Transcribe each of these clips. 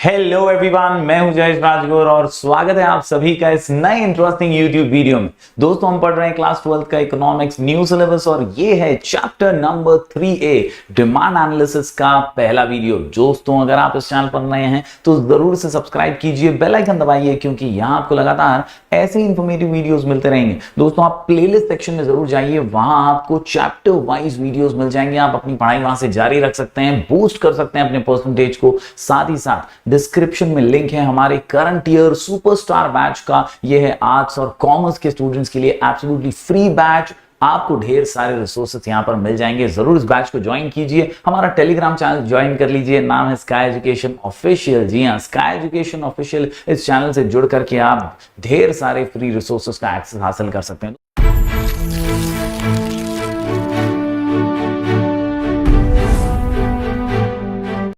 Hello everyone, मैं हूं जयेश राजगुरु और स्वागत है आप सभी का इस नए इंटरेस्टिंग यूट्यूब वीडियो में। दोस्तों, हम पढ़ रहे हैं क्लास 12 का इकोनॉमिक्स न्यू सिलेबस और ये है chapter number 3A demand analysis का पहला वीडियो। दोस्तों, अगर आप इस चैनल पर नए हैं तो जरूर से सब्सक्राइब कीजिए, बेल आइकन दबाइए, क्योंकि यहाँ आपको लगातार ऐसे इंफॉर्मेटिव वीडियोस मिलते रहेंगे। दोस्तों, आप प्लेलिस्ट सेक्शन में जरूर जाइए, वहां आपको चैप्टर वाइज वीडियोस मिल जाएंगे। आप अपनी पढ़ाई वहां से जारी रख सकते हैं, बूस्ट कर सकते हैं अपने परसेंटेज को। साथ ही साथ डिस्क्रिप्शन में लिंक है हमारे करंट ईयर सुपरस्टार बैच का। यह है आर्ट्स और कॉमर्स के स्टूडेंट्स के लिए एब्सोल्युटली फ्री बैच। आपको ढेर सारे रिसोर्सेस यहां पर मिल जाएंगे, जरूर इस बैच को ज्वाइन कीजिए। हमारा टेलीग्राम चैनल ज्वाइन कर लीजिए, नाम है स्काई एजुकेशन ऑफिशियल। जी हां, स्काई एजुकेशन ऑफिशियल। इस चैनल से जुड़ करके आप ढेर सारे फ्री रिसोर्सेस का एक्सेस हासिल कर सकते हैं।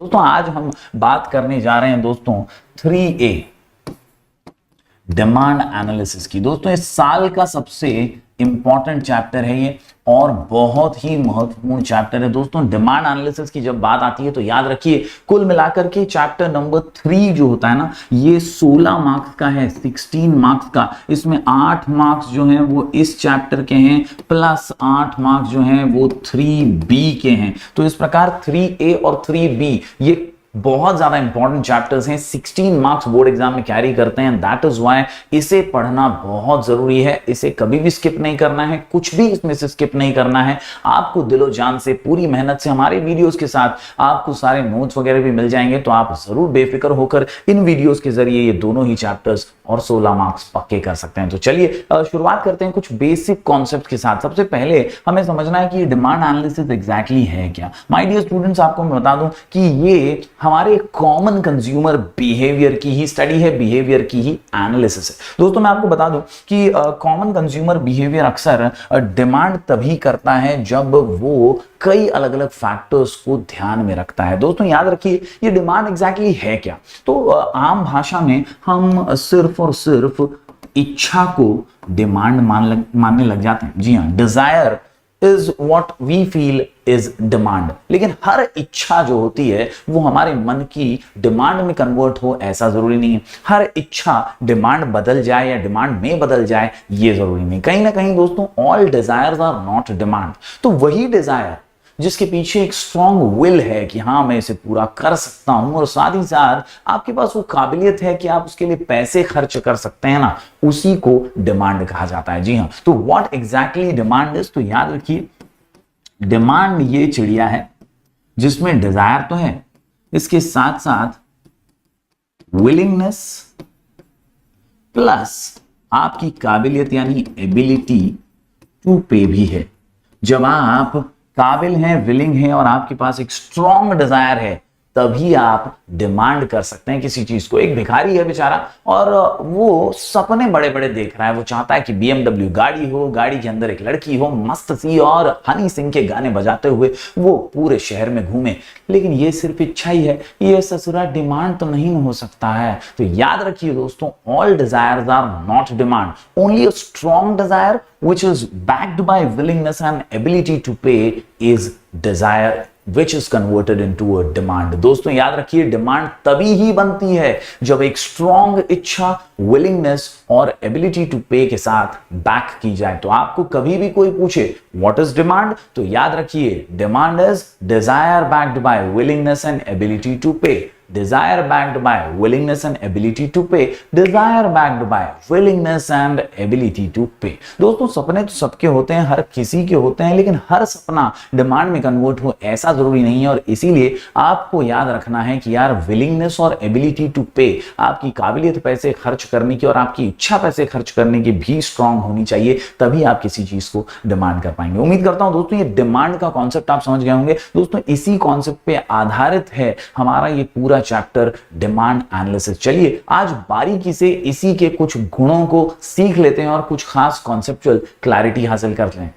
दोस्तों, आज हम बात करने जा रहे हैं दोस्तों 3A डिमांड एनालिसिस की। दोस्तों, इस साल का सबसे इंपॉर्टेंट चैप्टर है ये और बहुत ही महत्वपूर्ण चैप्टर है। दोस्तों, डिमांड एनालिसिस की जब बात आती है तो याद रखिए, कुल मिलाकर के चैप्टर नंबर 3 जो होता है ना, ये 16 मार्क्स का है, 16 मार्क्स का। इसमें 8 मार्क्स जो हैं वो इस चैप्टर के हैं, प्लस 8 मार्क्स जो हैं वो 3B के हैं। तो इस प्रकार 3A और 3B ये बहुत ज्यादा इंपॉर्टेंट चैप्टर्स हैं, 16 मार्क्स बोर्ड एग्जाम में कैरी करते हैं। दैट इज व्हाई इसे पढ़ना बहुत जरूरी है। इसे कभी भी स्किप नहीं करना है, कुछ भी इसमें से स्किप नहीं करना है। आपको दिलो जान से, पूरी मेहनत से हमारे वीडियोस के साथ आपको सारे नोट्स वगैरह भी मिल जाएंगे। तो आप जरूर बेफिक्र होकर इन वीडियोस के जरिए ये दोनों ही चैप्टर्स और 16 मार्क्स पक्के कर सकते हैं। तो चलिए शुरुआत करते हैं कुछ बेसिक कॉन्सेप्ट के साथ। सबसे पहले हमें समझना है कि ये डिमांड एनालिसिस एग्जैक्टली है क्या। माय डियर स्टूडेंट्स, आपको मैं बता दूं कि ये हमारे कॉमन कंज्यूमर बिहेवियर की ही स्टडी है, बिहेवियर की ही एनालिसिस है। दोस्तों, मैं आपको बता दूं कि कॉमन कंज्यूमर बिहेवियर अक्सर डिमांड तभी करता है जब वो कई अलग अलग फैक्टर्स को ध्यान में रखता है। दोस्तों, याद रखिए, ये डिमांड एग्जैक्टली है क्या। तो आम भाषा में हम सिर्फ और सिर्फ इच्छा को डिमांड मानने लग जाते हैं। जी हाँ, desire is what we feel is demand. लेकिन हर इच्छा जो होती है वो हमारे मन की डिमांड में कन्वर्ट हो ऐसा जरूरी नहीं है। हर इच्छा डिमांड बदल जाए या डिमांड में बदल जाए ये जरूरी नहीं। कहीं ना कहीं दोस्तों, all desires are not demand. तो वही डिजायर जिसके पीछे एक स्ट्रॉन्ग विल है कि हाँ, मैं इसे पूरा कर सकता हूं, और साथ ही साथ आपके पास वो काबिलियत है कि आप उसके लिए पैसे खर्च कर सकते हैं ना, उसी को डिमांड कहा जाता है। जी हाँ, तो व्हाट एग्जैक्टली डिमांड इज, तो याद रखिए, डिमांड ये चिड़िया है जिसमें डिजायर तो है, इसके साथ साथ विलिंगनेस प्लस आपकी काबिलियत यानी एबिलिटी टू पे भी है। जब आप काबिल हैं, विलिंग हैं और आपके पास एक स्ट्रॉन्ग डिजायर है, तभी आप डिमांड कर सकते हैं किसी चीज को। एक भिखारी है बेचारा और वो सपने बड़े बड़े देख रहा है। वो चाहता है कि BMW गाड़ी हो, गाड़ी के अंदर एक लड़की हो मस्त सी, और हनी सिंह के गाने बजाते हुए वो पूरे शहर में घूमे। लेकिन ये सिर्फ इच्छा ही है, ये ससुरा डिमांड तो नहीं हो सकता है। तो याद रखिए दोस्तों, all desires are not demand. Only a strong desire which is backed by willingness and ability to pay is desire which is converted into a demand। दोस्तों, याद रखिए, डिमांड तभी ही बनती है जब एक स्ट्रॉन्ग इच्छा, विलिंगनेस और एबिलिटी टू पे के साथ बैक की जाए। तो आपको कभी भी कोई पूछे व्हाट इज डिमांड, तो याद रखिए, demand is desire backed by willingness and ability to pay. Desire backed by willingness and ability to pay, desire backed by willingness and ability to pay। दोस्तों, सपने तो सबके होते हैं, हर किसी के होते हैं, लेकिन हर सपना डिमांड में कन्वर्ट हो ऐसा जरूरी नहीं है। और इसीलिए आपको याद रखना है कि यार, विलिंगनेस और एबिलिटी टू पे, आपकी काबिलियत पैसे खर्च करने की और आपकी इच्छा पैसे खर्च करने की भी स्ट्रांग होनी चाहिए, तभी आप किसी चीज को डिमांड कर पाएंगे। उम्मीद करता हूं दोस्तों, ये डिमांड का कॉन्सेप्ट आप समझ गए होंगे। दोस्तों, इसी कॉन्सेप्ट पे आधारित है हमारा ये पूरा चैप्टर डिमांड एनालिसिस। चलिए आज बारीकी से इसी के कुछ गुणों को सीख लेते हैं और कुछ खास कॉन्सेप्चुअल क्लैरिटी हासिल करते हैं।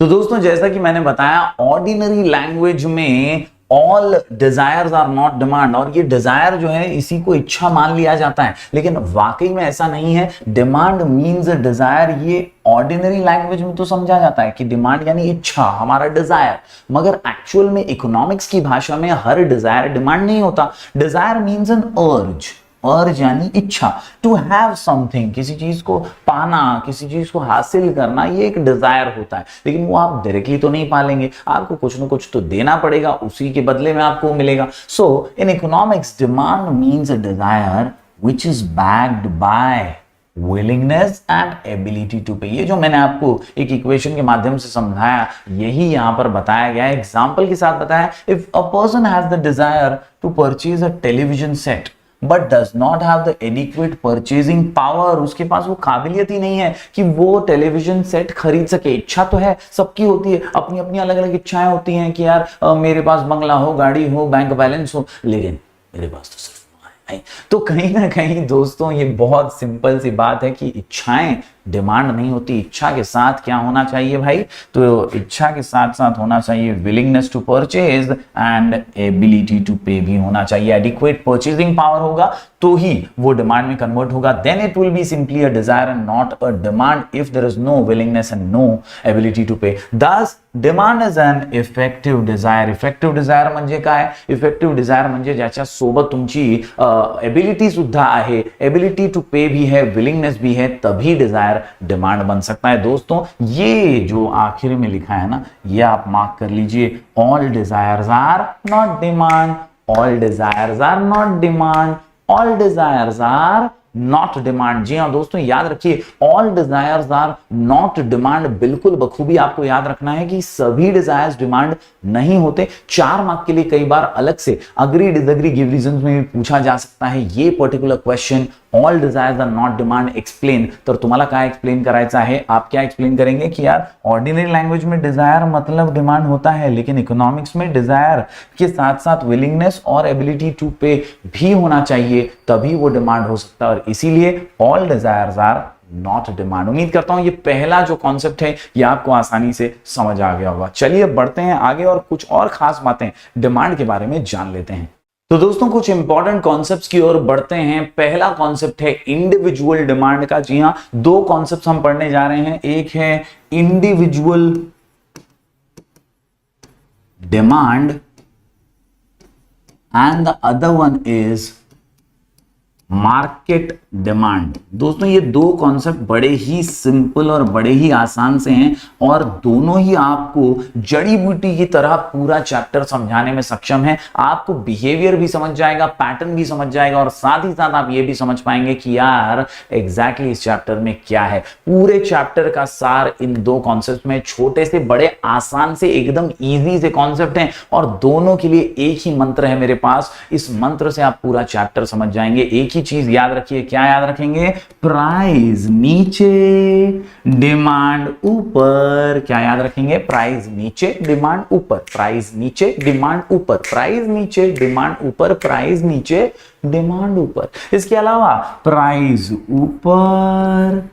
तो दोस्तों, जैसा कि मैंने बताया, ऑर्डिनरी लैंग्वेज में all desires are not demand, और ये डिजायर जो है इसी को इच्छा मान लिया जाता है, लेकिन वाकई में ऐसा नहीं है। डिमांड मीन्स डिजायर, ये ऑर्डिनरी लैंग्वेज में तो समझा जाता है कि डिमांड यानी इच्छा, हमारा डिजायर, मगर एक्चुअल में इकोनॉमिक्स की भाषा में हर डिजायर डिमांड नहीं होता। डिजायर मीन्स एन अर्ज, अर्ज यानी इच्छा, टू हैव समथिंग, किसी चीज को पाना, किसी चीज को हासिल करना, ये एक डिजायर होता है। लेकिन वो आप डायरेक्टली तो नहीं पालेंगे, आपको कुछ ना कुछ तो देना पड़ेगा, उसी के बदले में आपको मिलेगा। So in economics demand means a desire which is backed by willingness and ability to pay. ये जो मैंने आपको एक इक्वेशन के माध्यम से समझाया, यही यहां पर बताया गया है, एग्जांपल के साथ बताया। If a person has the desire to purchase a television set but does not have the adequate purchasing power, उसके पास वो काबिलियत ही नहीं है कि वो टेलीविजन सेट खरीद सके। इच्छा तो है, सबकी होती है, अपनी अपनी अलग अलग इच्छाएं होती हैं कि यार मेरे पास बंगला हो, गाड़ी हो, बैंक बैलेंस हो, लेकिन मेरे पास तो सिर्फ। तो कहीं ना कहीं दोस्तों ये बहुत सिंपल सी बात है कि इच्छाएं डिमांड नहीं होती। इच्छा के साथ क्या होना चाहिए भाई, तो इच्छा के साथ साथ होना चाहिए willingness to purchase and ability to pay भी होना चाहिए। एडिक्वेट परचेजिंग पावर होगा तो ही वो डिमांड में कन्वर्ट होगा, then it will be simply a desire and not a demand if there is no willingness and no ability to pay. Thus demand is an effective desire. Effective desire म्हणजे काय, effective desire म्हणजे ज्याच्या सोबत तुमची ability सुद्धा आहे, ability to pay भी है, विलिंगनेस भी है, तभी डिजायर डिमांड बन सकता है। दोस्तों ये जो आखिर में लिखा है ना, ये आप मार्क कर लीजिए, all desires are not demand, all desires are not demand, all desires are not demand. जी हाँ दोस्तों याद रखिए, all desires are not demand, बिल्कुल बखूबी आपको याद रखना है कि सभी डिजायर्स डिमांड नहीं होते। 4 मार्क के लिए कई बार अलग से अग्री डिसएग्री गिव रीजंस में भी पूछा जा सकता है ये particular question, all desires are not demand explain. तर तुम्हाला काय एक्सप्लेन करायचं आहे, आप क्या एक्सप्लेन करेंगे कि यार ऑर्डिनरी लैंग्वेज में डिजायर मतलब डिमांड होता है, लेकिन इकोनॉमिक्स में डिजायर के साथ साथ विलिंगनेस और एबिलिटी टू पे भी होना चाहिए, तभी वो डिमांड हो सकता है, और इसीलिए all desires are not demand. उम्मीद करता हूं ये पहला जो कॉन्सेप्ट है ये आपको आसानी से समझ आ गया होगा। चलिए बढ़ते हैं आगे और कुछ और खास बातें डिमांड के बारे में जान लेते हैं। तो दोस्तों कुछ इंपॉर्टेंट कॉन्सेप्ट्स की ओर बढ़ते हैं। पहला कॉन्सेप्ट है इंडिविजुअल डिमांड का। जी हां, 2 कॉन्सेप्ट्स हम पढ़ने जा रहे हैं, एक है individual demand and the other one is market demand. दोस्तों ये 2 कॉन्सेप्ट बड़े ही सिंपल और बड़े ही आसान से हैं, और दोनों ही आपको जड़ी बूटी की तरह पूरा चैप्टर समझाने में सक्षम है। आपको बिहेवियर भी समझ जाएगा, पैटर्न भी समझ जाएगा, और साथ ही साथ आप ये भी समझ पाएंगे कि यार एग्जैक्टली इस चैप्टर में क्या है। पूरे चैप्टर का सार इन 2 कॉन्सेप्ट में, छोटे से बड़े आसान से एकदम ईजी से कॉन्सेप्ट हैं, और दोनों के लिए एक ही मंत्र है मेरे पास। इस मंत्र से आप पूरा चैप्टर समझ जाएंगे। एक ही चीज याद रखिए, क्या याद रखेंगे, प्राइस नीचे डिमांड ऊपर। क्या याद रखेंगे, प्राइस नीचे डिमांड ऊपर, प्राइस नीचे डिमांड ऊपर, प्राइस नीचे डिमांड ऊपर, प्राइस नीचे डिमांड ऊपर। इसके अलावा प्राइस ऊपर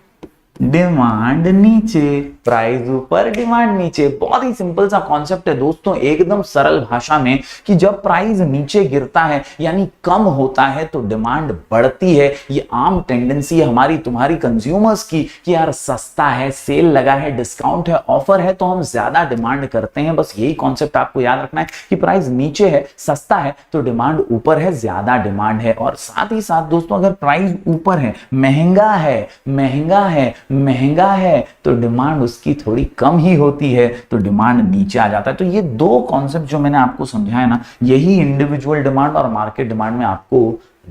डिमांड नीचे, प्राइस ऊपर डिमांड नीचे। बहुत ही सिंपल सा कॉन्सेप्ट है दोस्तों, एकदम सरल भाषा में, कि जब प्राइस नीचे गिरता है यानी कम होता है तो डिमांड बढ़ती है। ये आम टेंडेंसी है हमारी तुम्हारी कंज्यूमर्स की कि यार सस्ता है, सेल लगा है, डिस्काउंट है, ऑफर है, तो हम ज्यादा डिमांड करते हैं। बस यही कॉन्सेप्ट आपको याद रखना है कि प्राइस नीचे है, सस्ता है, तो डिमांड ऊपर है, ज्यादा डिमांड है। और साथ ही साथ दोस्तों अगर प्राइस ऊपर है, महंगा है, महंगा है, महंगा है, तो डिमांड उसकी थोड़ी कम ही होती है, तो डिमांड नीचे आ जाता है। तो ये 2 कॉन्सेप्ट जो मैंने आपको समझाया ना, यही इंडिविजुअल डिमांड और मार्केट डिमांड में आपको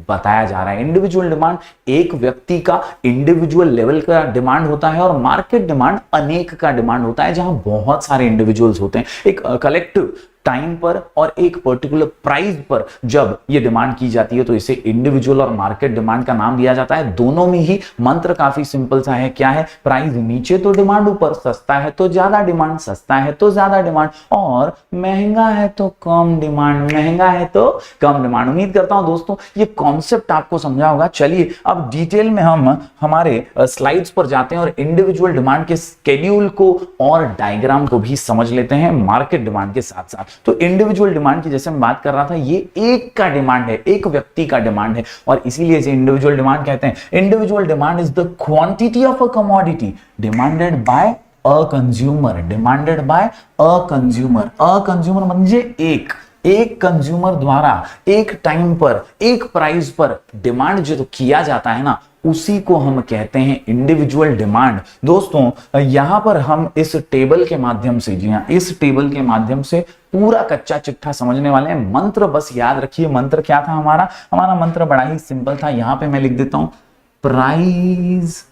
बताया जा रहा है। इंडिविजुअल डिमांड एक व्यक्ति का इंडिविजुअल लेवल का डिमांड होता है, और मार्केट डिमांड अनेक का डिमांड होता है, जहां बहुत सारे इंडिविजुअल्स होते हैं। एक कलेक्टिव टाइम पर और एक पर्टिकुलर प्राइस पर जब ये डिमांड की जाती है तो इसे इंडिविजुअल और मार्केट डिमांड का नाम दिया जाता है। दोनों में ही मंत्र काफी सिंपल सा है, क्या है, प्राइस नीचे तो डिमांड ऊपर, सस्ता है तो ज्यादा डिमांड, सस्ता है तो ज्यादा डिमांड, और महंगा है तो कम डिमांड, महंगा है तो कम डिमांड। उम्मीद करता हूं दोस्तों ये कॉन्सेप्ट आपको समझा होगा। चलिए अब डिटेल में हम हमारे स्लाइड्स पर जाते हैं और इंडिविजुअल डिमांड के स्केड्यूल को और डायग्राम को भी समझ लेते हैं मार्केट डिमांड के साथ साथ। तो इंडिविजुअल डिमांड की जैसे मैं बात कर रहा था, ये एक का डिमांड है, एक व्यक्ति का डिमांड है, और इसीलिए इसे इंडिविजुअल डिमांड कहते हैं। Individual demand is the quantity of a commodity demanded by a consumer, demanded by a consumer. A consumer म्हणजे एक कंज्यूमर द्वारा एक टाइम पर एक प्राइस पर डिमांड जो किया जाता है ना, उसी को हम कहते हैं इंडिविजुअल डिमांड। दोस्तों यहां पर हम इस टेबल के माध्यम से, जी हां, इस टेबल के माध्यम से पूरा कच्चा चिट्ठा समझने वाले हैं। मंत्र बस याद रखिए, मंत्र क्या था हमारा मंत्र बड़ा ही सिंपल था। यहां पे मैं लिख देता हूं, प्राइस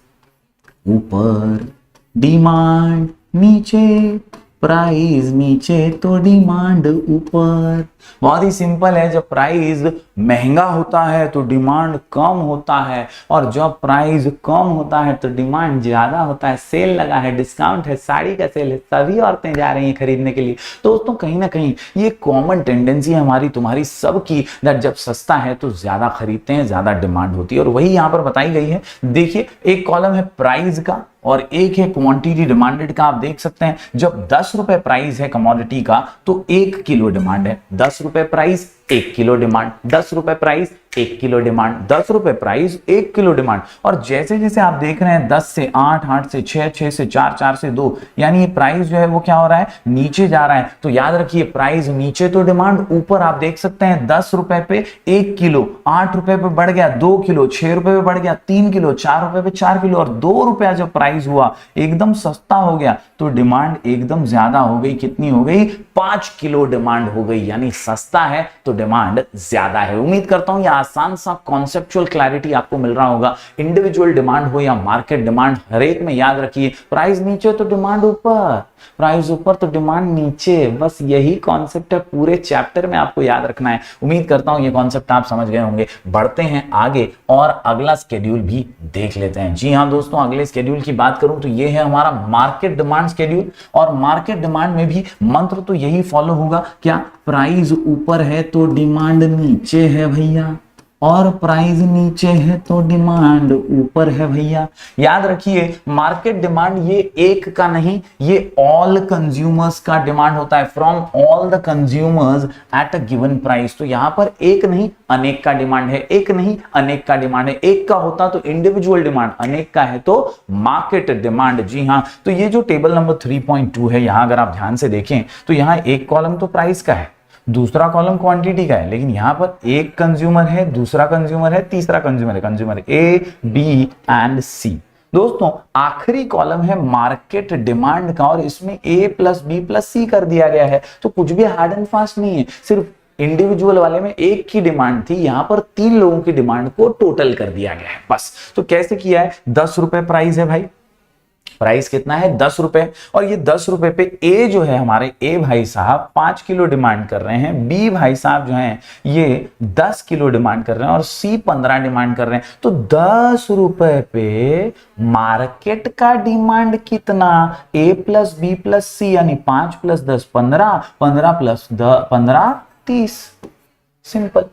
ऊपर डिमांड नीचे, प्राइस नीचे तो डिमांड ऊपर। बहुत ही सिंपल है, जब प्राइस महंगा होता है तो डिमांड कम होता है, और जब प्राइस कम होता है तो डिमांड ज्यादा होता है। सेल लगा है, डिस्काउंट है, साड़ी का सेल है, सभी औरतें जा रही हैं खरीदने के लिए। दोस्तों कहीं ना कहीं ये कॉमन टेंडेंसी है हमारी तुम्हारी सबकी, दैट जब सस्ता है तो ज्यादा खरीदते हैं, ज्यादा डिमांड होती है, और वही यहां पर बताई गई है। देखिए एक कॉलम है प्राइस का और एक है क्वांटिटी डिमांडेड का। आप देख सकते हैं जब 10 रुपए प्राइस है कमोडिटी का तो 1 किलो डिमांड है। 10 रुपए प्राइस 1 किलो डिमांड, 10 रुपए प्राइस 1 किलो डिमांड, 10 रुपए प्राइस 1 किलो डिमांड। और जैसे जैसे आप देख रहे हैं 10 से 8, 8 से 6, 6 से 4, 4 से 2, यानी ये प्राइस जो है वो क्या हो रहा है, नीचे जा रहा है। तो याद रखिए प्राइस नीचे तो डिमांड ऊपर। आप देख सकते हैं 10 रुपए पे 1 किलो, 8 रुपए पे बढ़ गया 2 किलो, 6 रुपए पे बढ़ गया 3 किलो, 4 रुपए पे 4 किलो, और 2 रुपया जब प्राइस हुआ एकदम सस्ता हो गया तो डिमांड एकदम ज्यादा हो गई। कितनी हो गई, 5 किलो डिमांड हो गई, यानी सस्ता है तो डिमांड ज्यादा है। उम्मीद करता हूं ये आसान सा कॉन्सेप्चुअल क्लैरिटी आपको मिल रहा होगा। इंडिविजुअल डिमांड हो या मार्केट डिमांड, हर एक में याद रखिए प्राइस नीचे तो डिमांड ऊपर, प्राइस ऊपर तो डिमांड नीचे। बस यही कॉन्सेप्ट है, पूरे चैप्टर में आपको याद रखना है। उम्मीद करता हूं ये कॉन्सेप्ट आप समझ गए होंगे। बढ़ते हैं आगे और अगला स्केड्यूल भी देख लेते हैं। जी हां दोस्तों, अगले स्केड्यूल की बात करूं तो ये है हमारा मार्केट डिमांड स्केड्यूल, और मार्केट डिमांड में भी मंत्र तो यही फॉलो होगा, क्या, प्राइस ऊपर है तो डिमांड नीचे है भैया, और प्राइस नीचे है तो डिमांड ऊपर है भैया। याद रखिए मार्केट डिमांड ये एक का नहीं, ये ऑल कंज्यूमर्स का डिमांड होता है, from all the consumers at a given price. तो यहां पर एक नहीं अनेक का डिमांड है, एक नहीं अनेक का डिमांड है। एक का होता तो इंडिविजुअल डिमांड, अनेक का है तो मार्केट डिमांड। जी हां, तो ये जो टेबल नंबर 3.2 है, यहां अगर आप ध्यान से देखें तो यहां एक कॉलम तो प्राइस का है, दूसरा कॉलम क्वांटिटी का है, लेकिन यहां पर एक कंज्यूमर है, दूसरा कंज्यूमर है, तीसरा कंज्यूमर है, कंज्यूमर ए, बी एंड सी। दोस्तों आखिरी कॉलम है मार्केट डिमांड का, और इसमें ए प्लस बी प्लस सी कर दिया गया है। तो कुछ भी हार्ड एंड फास्ट नहीं है, सिर्फ इंडिविजुअल वाले में एक की डिमांड थी, यहां पर 3 लोगों की डिमांड को टोटल कर दिया गया है बस। तो कैसे किया है, 10 रुपए प्राइस है भाई, प्राइस कितना है 10 रुपए, और ये 10 रुपए पे ए जो है हमारे ए भाई साहब 5 किलो डिमांड कर रहे हैं, बी भाई साहब जो हैं ये 10 किलो डिमांड कर रहे हैं, और सी 15 डिमांड कर रहे हैं। तो 10 रुपए पे मार्केट का डिमांड कितना, ए प्लस बी प्लस सी, यानी 5 प्लस 10 15, 15 प्लस 15 30। सिंपल।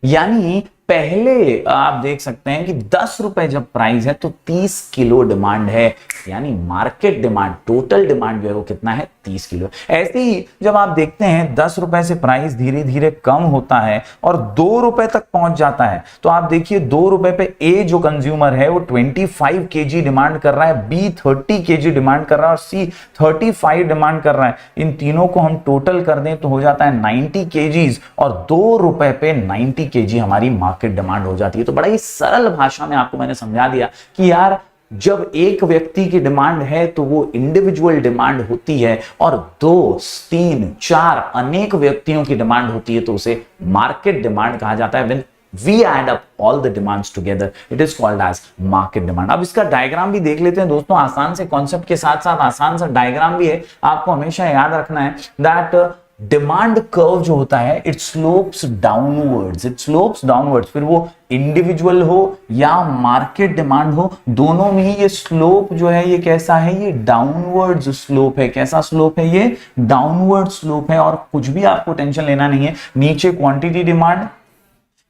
यानी पहले आप देख सकते हैं कि 10 रुपए जब प्राइस है तो 30 किलो डिमांड है, यानी मार्केट डिमांड, टोटल डिमांड जो है वो कितना है, 30 किलो। ऐसे ही जब आप देखते हैं 10 रुपए से प्राइस धीरे धीरे कम होता है और 2 रुपए तक पहुंच जाता है, तो आप देखिए 2 रुपए पे ए जो कंज्यूमर है वो 25 केजी डिमांड कर रहा है, बी 30 केजी डिमांड कर रहा है, और सी 35 डिमांड कर रहा है। इन तीनों को हम टोटल कर दें तो हो जाता है 90 केजीज, और 2 रुपए पे 90 केजी हमारी मार्केट डिमांड हो जाती है। तो बड़ा ही सरल भाषा में आपको मैंने समझा दिया कि यार जब एक व्यक्ति की डिमांड है तो वो इंडिविजुअल डिमांड होती है, और 2, 3, 4 अनेक व्यक्तियों की डिमांड होती है तो उसे मार्केट डिमांड कहा जाता है। When we add up all the demands together it is called as market demand. अब इसका डायग्राम भी देख लेते हैं दोस्तों, आसान से कॉन्सेप्ट के साथ साथ आसान सा डायग्राम भी है। आपको हमेशा याद रखना है दैट डिमांड कर्व जो होता है it slopes downwards, it slopes downwards. फिर वो इंडिविजुअल हो या मार्केट डिमांड हो, दोनों में ही ये स्लोप जो है ये कैसा है, ये डाउनवर्ड्स स्लोप है। कैसा स्लोप है, ये डाउनवर्ड स्लोप है। और कुछ भी आपको टेंशन लेना नहीं है, नीचे क्वांटिटी डिमांड,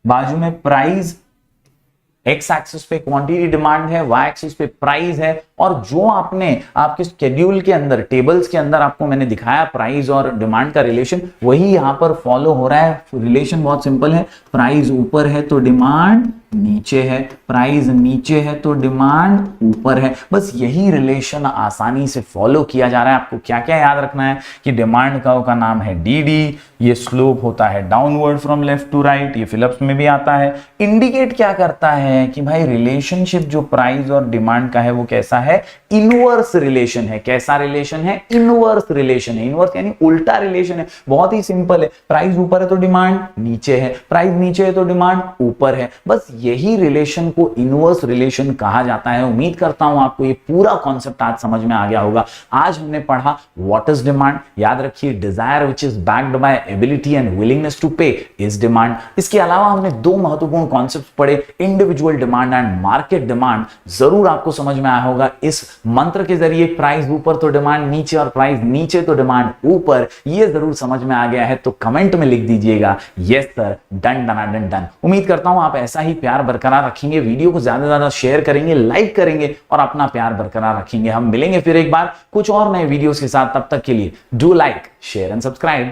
बाजू में प्राइस, एक्स एक्सिस पे क्वांटिटी डिमांड है, वाई एक्सिस पे प्राइस है, और जो आपने आपके शेड्यूल के अंदर टेबल्स के अंदर आपको मैंने दिखाया प्राइस और डिमांड का रिलेशन, वही यहां पर फॉलो हो रहा है। रिलेशन बहुत सिंपल है, प्राइस ऊपर है तो डिमांड नीचे है, प्राइस नीचे है तो डिमांड ऊपर है। बस यही रिलेशन आसानी से फॉलो किया जा रहा है। आपको क्या क्या याद रखना है कि डिमांड कर्व का नाम है डीडी, ये स्लोप होता है downward from left to right, ये फिलिप्स में भी आता है। इंडिकेट क्या करता है कि भाई रिलेशनशिप जो प्राइस और डिमांड का है वो कैसा है, इनवर्स रिलेशन है। कैसा रिलेशन है, इनवर्स रिलेशन है। इनवर्स यानी उल्टा रिलेशन है, बहुत ही सिंपल है। प्राइस ऊपर है तो डिमांड नीचे है, प्राइस नीचे है तो डिमांड ऊपर है। बस यही रिलेशन को इनवर्स रिलेशन कहा जाता है। उम्मीद करता हूं आपको ये पूरा कॉन्सेप्ट आज समझ में आ गया होगा। आज हमने पढ़ा व्हाट इज डिमांड, याद रखिए desire which is backed by ability and willingness to pay is demand. इसके अलावा हमने दो महत्वपूर्ण कॉन्सेप्ट पढ़े, individual demand and market demand. जरूर आपको समझ में आया होगा इस मंत्र के जरिए, प्राइस ऊपर तो डिमांड नीचे और प्राइस नीचे तो डिमांड ऊपर। ये जरूर समझ में आ गया है तो कमेंट में लिख दीजिएगा yes sir, done done done done. उम्मीद करता हूं आप ऐसा ही प्यार बरकरार रखेंगे, वीडियो को ज्यादा से ज्यादा शेयर करेंगे, लाइक करेंगे और अपना प्यार बरकरार रखेंगे। हम मिलेंगे फिर एक बार कुछ और नए वीडियोस के साथ, तब तक के लिए do like share and subscribe.